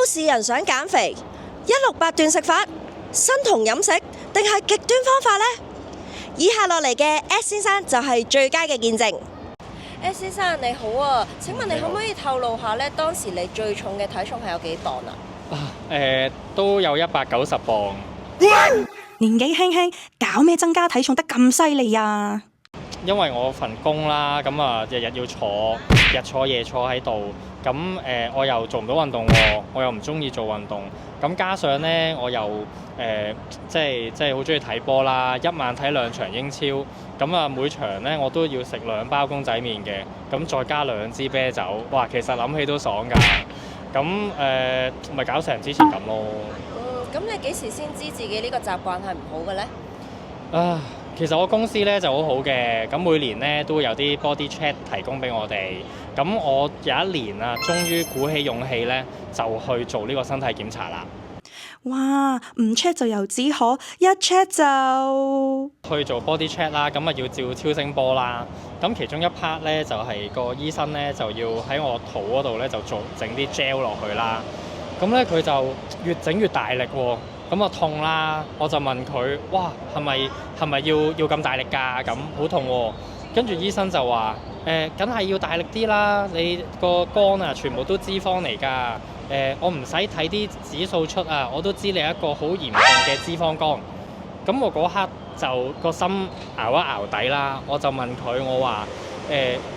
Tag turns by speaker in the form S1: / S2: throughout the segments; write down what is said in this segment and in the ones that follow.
S1: 市人想減肥，168斷食法、生酮飲食定係極端方法呢？以下落嚟嘅 S 先生就係最佳嘅見證。S 先生你好啊，請問你可唔可以透露下呢？當時你最重嘅體重係有幾磅啊？
S2: 都有190磅。
S3: 年紀輕輕，搞咩增加體重得咁犀利啊？
S2: 因為我份工啦，咁啊日日要坐，日坐夜坐喺度，咁我又做唔到運動喎，我又唔中意做運動，咁加上呢，我又即係好中意睇波啦，一晚睇2場英超，咁啊每場呢，我都要食2包公仔麵嘅，咁再加2支啤酒，哇！其實諗起都爽㗎，咁咪搞成之前咁咯。
S1: 咁你幾時先知自己呢個習慣係唔好嘅呢？
S2: 其實我公司咧就好好嘅，咁每年咧都會有啲 body check 提供俾我哋。咁我有一年啊，終於鼓起勇氣咧，就去做呢個身體檢查啦。
S3: 哇！唔 check 就由止可，一 check 就
S2: 去做 body check 啦，咁啊要照超聲波啦。咁其中一 part 咧就係個醫生咧就要喺我肚嗰度咧就整啲 gel 落去啦。咁咧佢就越整越大力喎。咁我痛啦，我就問佢：哇，係咪要咁大力㗎？咁好痛喎！跟住醫生就話：梗係要大力啲啦，你個肝啊全部都脂肪嚟㗎。我唔使睇啲指數出啊，我都知你係一個好嚴重嘅脂肪肝。咁我嗰刻就個心熬一熬底啦，我就問佢：我話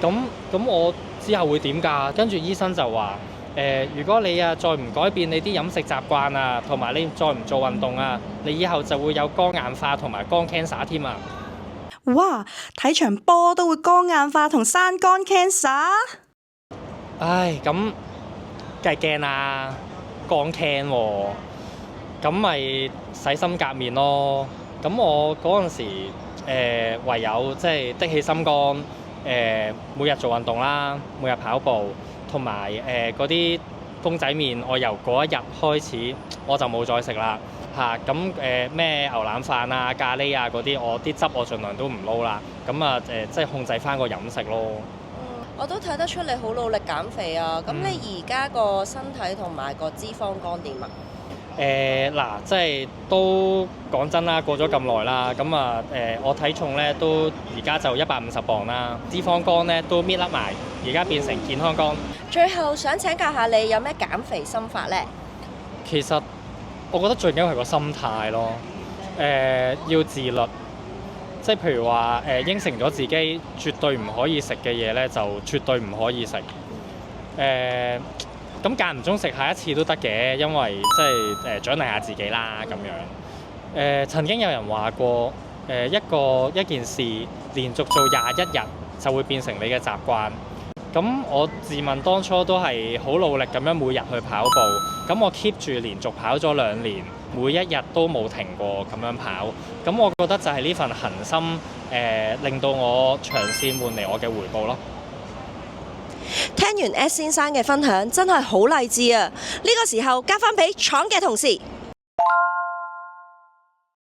S2: 咁我之後會點㗎？跟住醫生就話：如果你啊再唔改變你啲飲食習慣啊，同埋你再唔做運動啊，你以後就會有肝硬化同埋肝 cancer 添啊！
S3: 哇！睇場波都會肝硬化同生肝 cancer？
S2: 唉，咁梗係驚啦，肝 can 喎，咁咪洗心革面咯。咁我嗰陣時唯有即係的起心肝，每日做運動啦，每日跑步。同埋嗰啲公仔麵，我由嗰一日開始我就冇再食啦嚇。咁咩牛腩飯啊、咖喱啊嗰啲，我啲汁我盡量都唔撈啦。咁啊即係控制翻個飲食咯。
S1: 我都睇得出你好努力減肥啊。咁你而家個身體同埋個脂肪肝點啊？
S2: 即係都講真啦，過咗咁耐啦，咁啊我體重咧都而家就150磅啦，脂肪肝咧都搣甩埋，而家變成健康肝。
S1: 最後想請教下你有咩減肥心法呢？
S2: 其實我覺得最緊要係個心態咯，要自律，即係譬如話應承咗自己絕對唔可以食嘅嘢咧，就絕對唔可以食。咁間唔中食下一次都得嘅，因為即係獎勵下自己啦咁樣。曾經有人話過，一件事連續做21日就會變成你嘅習慣。咁我自問當初都係好努力咁樣每日去跑步，咁我 keep 住連續跑咗2年，每一日都冇停過咁樣跑。咁我覺得就係呢份恆心，令到我長線換嚟我嘅回報咯。
S1: 聽完 S 先生嘅分享，真係好勵志啊！呢個時候交翻俾廠嘅同事。